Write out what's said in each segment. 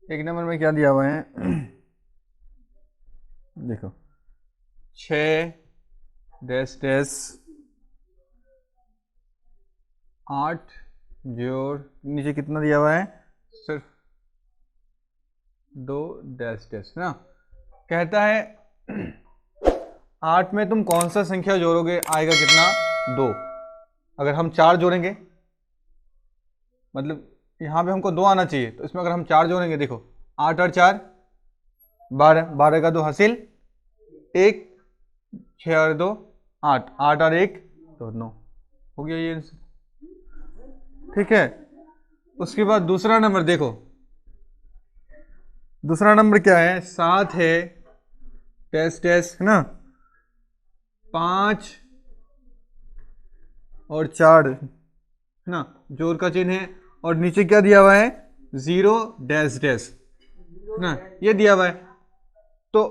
एक नंबर में क्या दिया हुआ है? देखो, 6 डैश डैश 8 जोड़ नीचे कितना दिया हुआ है? सिर्फ 2 डैश डैश ना। कहता है 8 में तुम कौन सा संख्या जोड़ोगे, आएगा कितना? 2। अगर हम 4 जोड़ेंगे, मतलब यहाँ पे हमको 2 आना चाहिए, तो इसमें अगर हम 4 जोड़ेंगे, देखो 8 और 4 12, 12 का 2 हासिल 1, 6 और 2 8, 8 और 1 तो 9, हो गया ये आंसर। ठीक है, उसके बाद दूसरा नंबर देखो, दूसरा नंबर क्या है? 7 है डैश डैश है ना, 5 और 4 है ना, जोड़ का चिन्ह है, और नीचे क्या दिया हुआ है? 0 डैश डैश है ना, ये दिया हुआ है। तो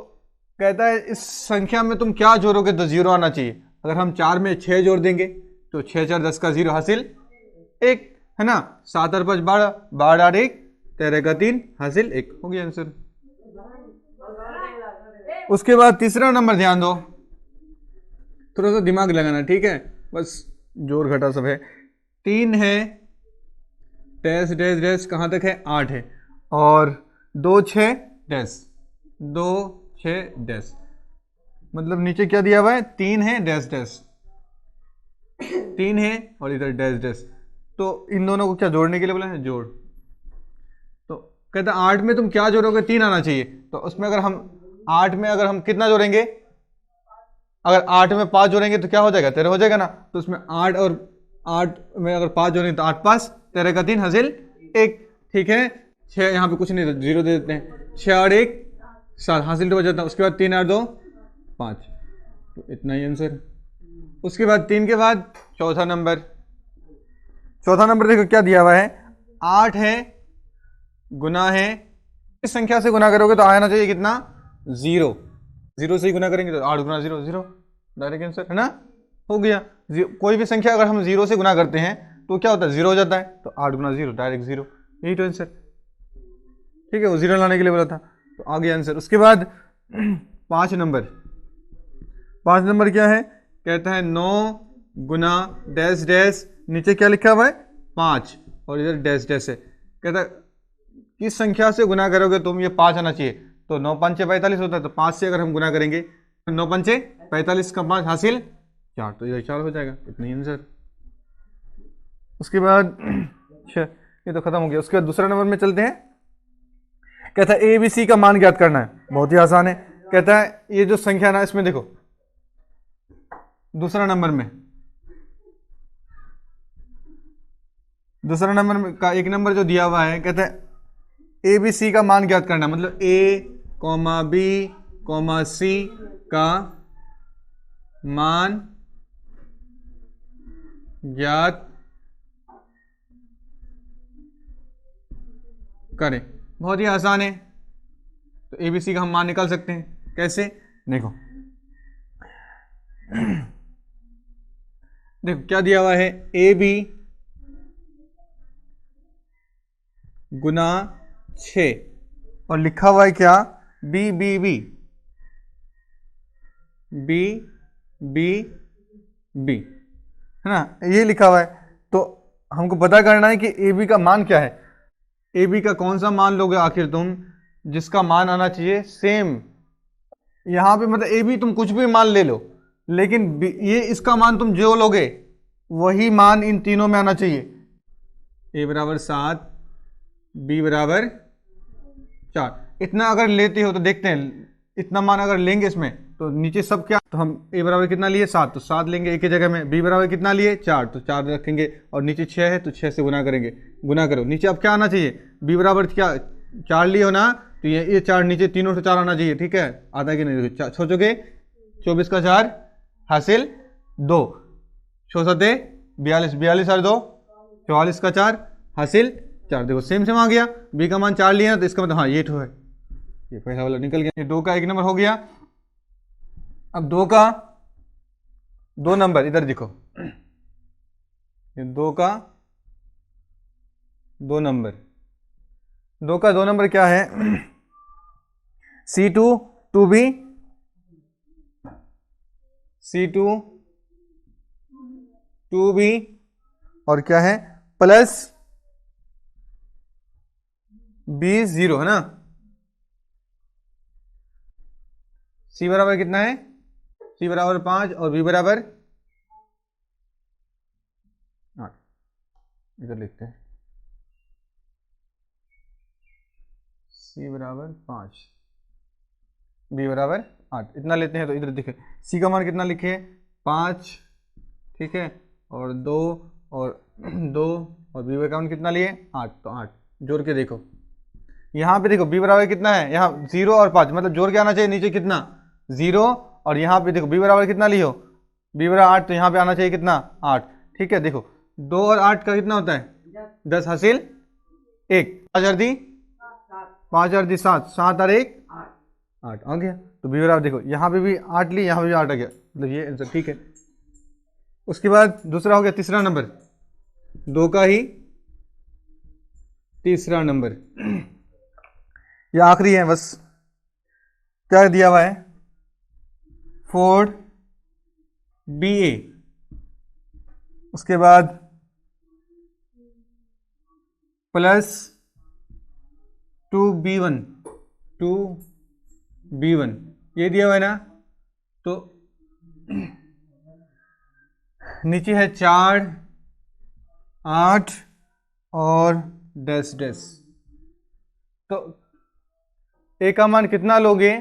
कहता है इस संख्या में तुम क्या जोड़ोगे तो 0 आना चाहिए। अगर हम 4 में 6 जोड़ देंगे तो 6 4 10 का 0 हासिल 1 है ना, 7 और 5 12, 12 और 1 13 का 3 हासिल 1, हो गया आंसर। उसके बाद तीसरा नंबर ध्यान दो, थोड़ा सा दिमाग लगाना, ठीक है, बस जोर घटा सब है। 3 है डैश डैश डैश कहाँ तक है? 8 है, और 2 6 डैश 2 6 डैश, मतलब नीचे क्या दिया हुआ है? 3 है डैश डैश 3 है, और इधर डैश डैश, तो इन दोनों को क्या जोड़ने के लिए बोला है? जोड़। तो कहता है 8 में तुम क्या जोड़ोगे? 3 आना चाहिए, तो उसमें अगर हम 8 में अगर हम कितना जोड़ेंगे? अगर 8 में 5 जोड़ेंगे तो क्या हो जाएगा? 13 हो जाएगा ना। तो उसमें 8 और 8 में अगर 5 जोड़ेंगे तो 8 5 13 का 3 हासिल 1, ठीक है। 6 यहाँ पे कुछ नहीं, 0 दे देते हैं, 6 और 1 7 हासिल 2 हो जाता है। उसके बाद 3 और 2 5, तो इतना ही आंसर। उसके बाद 3 के बाद चौथा नंबर, चौथा नंबर देखो क्या दिया हुआ है? 8 है गुना है, इस संख्या से गुना करोगे तो आना चाहिए कितना? 0, 0 से ही गुना करेंगे तो 8 गुना 0 0, डायरेक्ट आंसर है ना, हो गया। कोई भी संख्या अगर हम 0 से गुना करते हैं तो क्या होता है? 0 हो जाता है, तो 8 गुना 0 डायरेक्ट 0, यही तो आंसर। ठीक है, वो 0 लाने के लिए बोला था, तो आ गया आंसर। उसके बाद 5 नंबर, 5 नंबर क्या है? कहता है 9 गुना डैश डैश, नीचे क्या लिखा हुआ है? 5, और इधर डैश डैश है। कहता है किस संख्या से गुना करोगे तुम, ये 5 आना चाहिए, तो 9 पंचे 45 होता है, तो 5 से अगर हम गुना करेंगे तो 9 पंचे 45 का 5 हासिल 4, तो इधर 4 हो जाएगा, इतना ही आंसर। उसके बाद ये तो खत्म हो गया। उसके बाद दूसरा नंबर में चलते हैं। कहता है ए बी सी का मान ज्ञात करना है, बहुत ही आसान है। कहता है ये जो संख्या ना, इसमें देखो दूसरा नंबर में, दूसरा नंबर में का एक नंबर जो दिया हुआ है, कहता है ए बी सी का मान ज्ञात करना, मतलब ए कॉमा बी कॉमा सी का मान ज्ञात करें। बहुत ही आसान है, तो ए बी सी का हम मान निकाल सकते हैं। कैसे? देखो देखो क्या दिया हुआ है? ए बी गुना 6, और लिखा हुआ है क्या? B B B B B B, है ना, ये लिखा हुआ है। तो हमको पता करना है कि ए बी का मान क्या है। ए बी का कौन सा मान लोगे आखिर तुम, जिसका मान आना चाहिए सेम। यहां पे मतलब ए बी तुम कुछ भी मान ले लो, लेकिन ये इसका मान तुम जो लोगे वही मान इन तीनों में आना चाहिए। ए बराबर 7, बी बराबर 4, इतना अगर लेते हो तो देखते हैं, इतना मान अगर लेंगे इसमें तो नीचे सब क्या, तो हम ए बराबर कितना लिए? 7, तो 7 लेंगे एक ही जगह में। बी बराबर कितना लिए? 4, तो 4 रखेंगे, और नीचे 6 है तो 6 से गुना करेंगे। गुना करो, नीचे अब क्या आना चाहिए? बी बराबर क्या 4 लिए हो ना, तो ये 4 नीचे तीनों से 4 आना चाहिए, ठीक है। आता कि नहीं? सोचोगे 24 का 4 हासिल 2, 6 सते 42, 42 और 2 44 का 4 हासिल 4, देखो सेम सेम आ गया। बी का मान 4 लिए ना, तो इसका मतलब हाँ ये तो है, ये पहला वाला निकल गया। ये 2 का 1 नंबर हो गया। अब 2 का 2 नंबर इधर देखो, ये 2 का 2 नंबर, 2 का 2 नंबर क्या है? C2 2B, C2 2B और क्या है प्लस B0 है ना। C बराबर कितना है? C बराबर 5 और B बराबर 8। इधर लिखते हैं C बराबर 5, B बराबर 8, इतना लेते हैं। तो इधर देखें C का मान कितना लिखे? 5, ठीक है, और 2 और 2 और B का मान कितना लिए? 8। तो 8 जोड़ के देखो, यहाँ पे देखो B बराबर कितना है? यहाँ 0 और 5, मतलब जोड़ के आना चाहिए नीचे कितना? 0। और यहाँ पे देखो B बराबर कितना लियो? B बराबर 8, तो यहाँ पे आना चाहिए कितना? 8। ठीक है, देखो 2 और 8 का कितना होता है? 10 हासिल 1, 5 और दी 5 और दी 7, 7 और 1 8 आ गया। तो B बराबर देखो यहाँ पे भी 8 ली, यहाँ पे भी 8 आ गया, मतलब ये आंसर ठीक है। उसके बाद दूसरा हो गया तीसरा नंबर, 2 का ही तीसरा नंबर, ये आखिरी है बस। क्या दिया हुआ है? 4BA, उसके बाद प्लस 2B1 ये दिया हुआ है ना। तो नीचे है 4 8 और डैश डैश। तो ए का मान कितना लोगे?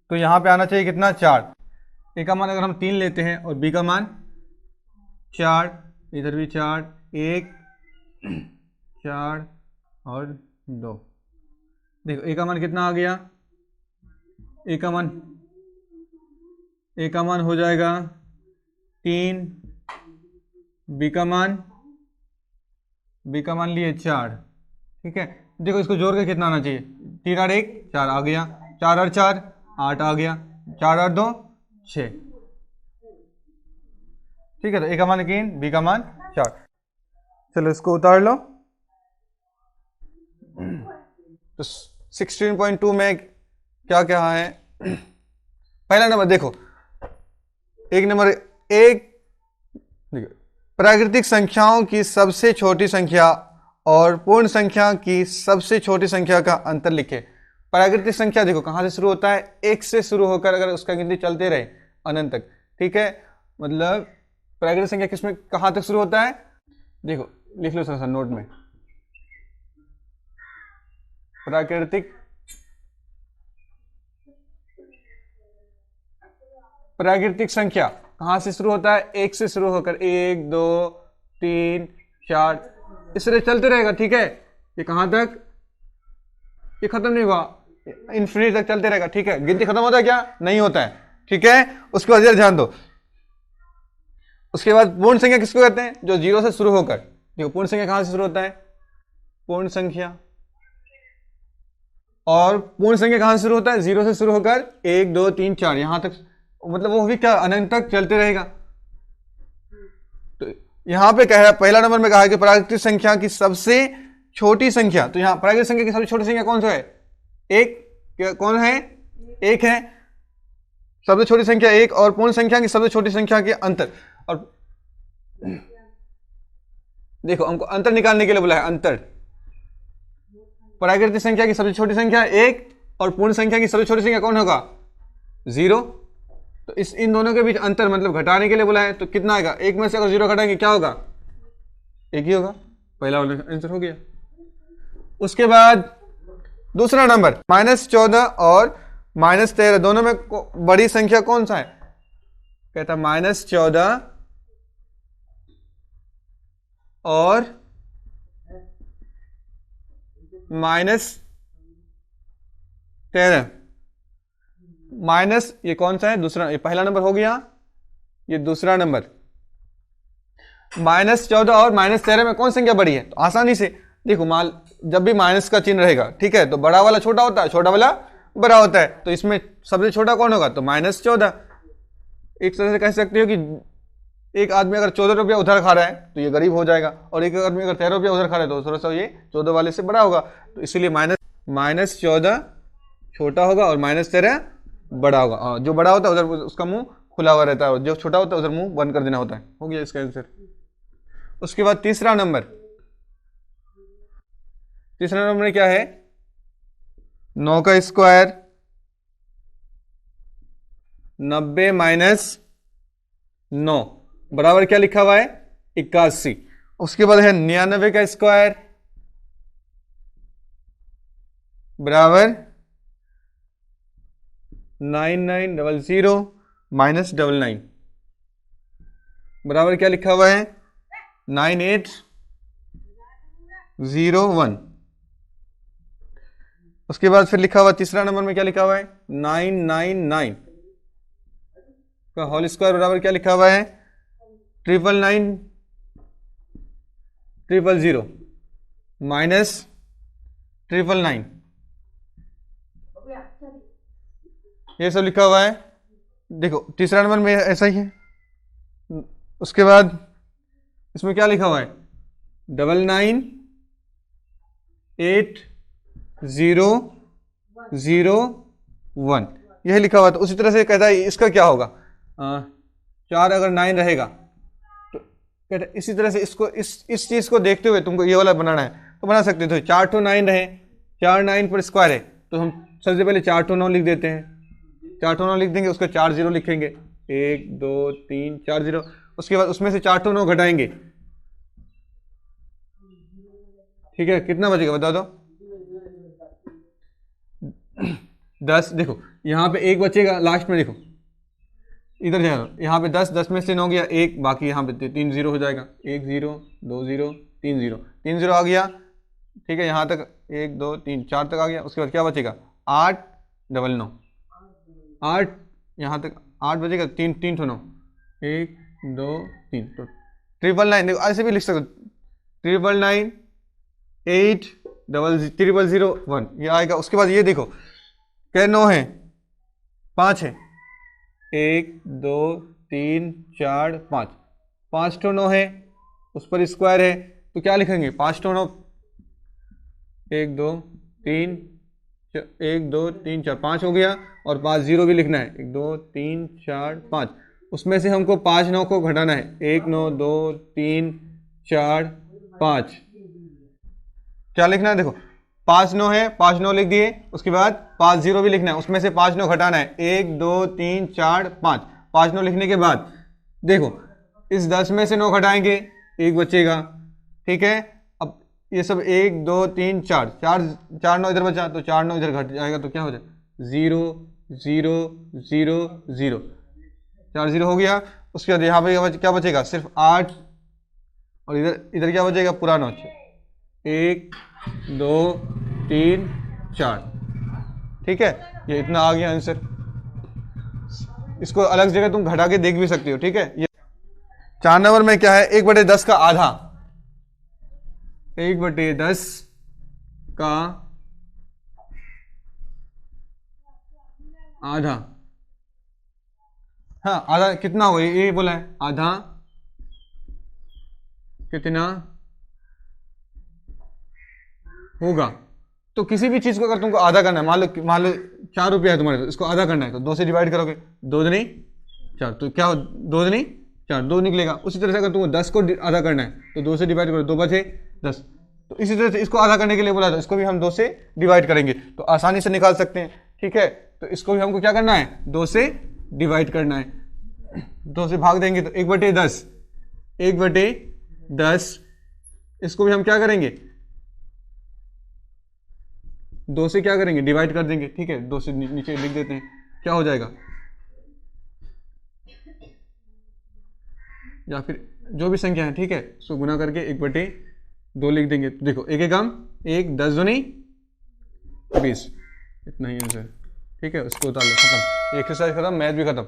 तो यहां पे आना चाहिए कितना? 4। ए का मान अगर हम 3 लेते हैं और बी का मान 4, इधर भी 4, 1 4 और 2। देखो ए का मान कितना आ गया? ए का मान हो जाएगा 3, बी का मान लिए 4। ठीक है, देखो इसको जोड़ के कितना आना चाहिए? 3 और 1 4 आ गया, 4 और 4 8 आ गया, 4 और 2 6। ठीक है, तो ए का मान 3, बी का मान 4। चलो इसको उतार लो। तो 16.2 में क्या क्या है? पहला नंबर देखो, प्राकृतिक संख्याओं की सबसे छोटी संख्या और पूर्ण संख्या की सबसे छोटी संख्या का अंतर लिखे। प्राकृतिक संख्या देखो कहां से शुरू होता है? 1 से शुरू होकर अगर उसका गिनती चलते रहे अनंत तक, ठीक है, मतलब प्राकृतिक संख्या किसमें कहां तक शुरू होता है? देखो लिख लो सर नोट में, प्राकृतिक संख्या कहां से शुरू होता है? 1 से शुरू होकर 1 2 3 4 इस तरह चलते रहेगा। ठीक है, ये कहां तक? ये खत्म नहीं हुआ, इन्फिनिट तक चलते रहेगा। ठीक है, गिनती खत्म होता है क्या? नहीं होता है। ठीक है, उसके बाद ध्यान दो। उसके बाद पूर्ण संख्या किसको कहते हैं? जो 0 से शुरू होकर, देखो पूर्ण संख्या कहां से शुरू होता है? पूर्ण संख्या। और पूर्ण संख्या कहां से शुरू होता है? 0 से शुरू होकर 1 2 3 4 यहां तक, मतलब वो भी क्या अनंत तक चलते रहेगा। तो यहां पे कह रहा है, पहला नंबर में कहा है कि प्राकृतिक संख्या की सबसे छोटी संख्या। तो यहां प्राकृतिक संख्या की सबसे छोटी संख्या कौन सा है? 1। कौन है? 1 है सबसे छोटी संख्या 1, और पूर्ण संख्या की सबसे छोटी संख्या के अंतर। और देखो हमको अंतर निकालने के लिए बोला है, अंतर। प्राकृतिक संख्या की सबसे छोटी संख्या 1 और पूर्ण संख्या की सबसे छोटी संख्या कौन होगा? 0। तो इन दोनों के बीच अंतर मतलब घटाने के लिए बोला है। तो कितना आएगा? 1 में से अगर 0 घटाएंगे क्या होगा? 1 ही होगा। पहला वाला आंसर हो गया। उसके बाद दूसरा नंबर -14 और -13 दोनों में बड़ी संख्या कौन सा है? कहता -14 और -13। माइनस ये कौन सा है? दूसरा। ये पहला नंबर हो गया, ये दूसरा नंबर। -14 और -13 में कौन संख्या बड़ी है? तो आसानी से देखो, मान जब भी माइनस का चिन्ह रहेगा, ठीक है, तो बड़ा वाला छोटा होता है, छोटा वाला बड़ा होता है। तो इसमें सबसे छोटा कौन होगा? तो -14। एक तरह से कह सकते हो कि एक आदमी अगर 14 रुपया उधार खा रहा है तो ये गरीब हो जाएगा, और एक आदमी अगर 13 रुपया उधार खा रहा है तो थोड़ा सा ये 14 वाले से बड़ा होगा। तो इसीलिए -14 छोटा होगा और -13 बड़ा होगा। जो बड़ा होता है उधर उसका मुंह खुला हुआ रहता है, और जो छोटा होता है उधर मुंह बंद कर देना होता है। हो गया इसका आंसर। उसके बाद तीसरा नंबर में क्या है, 9 का स्क्वायर 90 - 9 बराबर क्या लिखा हुआ है, 81। उसके बाद है 99 का स्क्वायर बराबर 9900 -99 बराबर क्या लिखा हुआ है, 9801। उसके बाद फिर लिखा हुआ तीसरा नंबर में क्या लिखा हुआ है, 999 का होल स्क्वायर बराबर क्या लिखा हुआ है, 999 -999 ये सब लिखा हुआ है। देखो तीसरा नंबर में ऐसा ही है। उसके बाद इसमें क्या लिखा हुआ है, 998001 यही लिखा हुआ है। तो उसी तरह से कहता है इसका क्या होगा, 4 अगर 9 रहेगा तो कहता है इसी तरह से इसको इस चीज को देखते हुए तुमको ये वाला बनाना है तो बना सकते हो। तो 4 to 9 रहे, 4 9 पर स्क्वायर है तो हम सबसे पहले 4 to 9 लिख देते हैं। 4 to 9 लिख देंगे, उसका 4 0 लिखेंगे, 1 2 3 4 0। उसके बाद उसमें से 4 to 9 घटाएंगे, ठीक है, कितना बचेगा बता दो, 10। देखो यहाँ पे 1 बचेगा लास्ट में, देखो इधर जाएगा, यहाँ पे 10 में से 9 गया 1, बाकी यहाँ पे 3 0 हो जाएगा, 1 0 2 0 3 0 3 0 आ गया, ठीक है। यहाँ तक 1 2 3 4 तक आ गया। उसके बाद क्या बचेगा, 8 9 9 8, यहाँ तक 8 बचेगा, 3 3 to 9 1 2 3 तो 999। देखो ऐसे भी लिख सकते, 999 8 0001 ये आएगा। उसके बाद ये देखो क्या 9 है 5 है, 1 2 3 4 5 5 to 9 है, उस पर स्क्वायर है तो क्या लिखेंगे, 5 to 9 1 2 3 1 2 3 4 5 हो गया, और 5 0 भी लिखना है, 1 2 3 4 5। उसमें से हमको 5 9 को घटाना है, 1 9 2 3 4 5। क्या लिखना है, देखो 5 9 है, 5 9 लिख दिए। उसके बाद 5 0 भी लिखना है, उसमें से 5 9 घटाना है, 1 2 3 4 5। 5 9 लिखने के बाद देखो इस 10 में से 9 घटाएंगे, 1 बचेगा, ठीक है। अब ये सब 1 2 3 4 4 9 इधर बचा तो 4 9 इधर घट जाएगा तो क्या हो जाएगा 0 0 0 0 4 0 हो गया। उसके बाद यहाँ पे क्या बचेगा, सिर्फ 8, और इधर क्या बचेगा, पूरा 9 1 2 3 4, ठीक है। ये इतना आ गया आंसर। इसको अलग जगह तुम घटा के देख भी सकते हो, ठीक है। ये 4 नंबर में क्या है, 1/10 का आधा, 1/10 का आधा। हाँ आधा कितना होगा, ये बोला है आधा कितना होगा। तो किसी भी चीज को अगर तुमको आधा करना है, मान लो 4 रुपया है तुम्हारे, तो इसको आधा करना है तो 2 से डिवाइड करोगे, 2 दूनी 4, तो क्या 2 दूनी 4 2 निकलेगा। उसी तरह से अगर तुमको 10 को आधा करना है तो 2 से डिवाइड करो, 2 बचे 10। तो इसी तरह से इसको आधा करने के लिए बोला था, इसको भी हम 2 से डिवाइड करेंगे तो आसानी से निकाल सकते हैं, ठीक है। तो इसको भी हमको क्या करना है, 2 से डिवाइड करना है, 2 से भाग देंगे तो 1/10 1/10। इसको भी हम क्या करेंगे, 2 से क्या करेंगे, डिवाइड कर देंगे, ठीक है। 2 से नीचे लिख देते हैं, क्या हो जाएगा, या फिर जो भी संख्या है, ठीक है, उसको गुना करके 1/2 लिख देंगे। तो देखो 1 कम 1 10 दूनी 20, इतना ही आंसर, ठीक है। उसको उतार लो, खत्म, एक्सरसाइज खत्म, मैथ भी खत्म।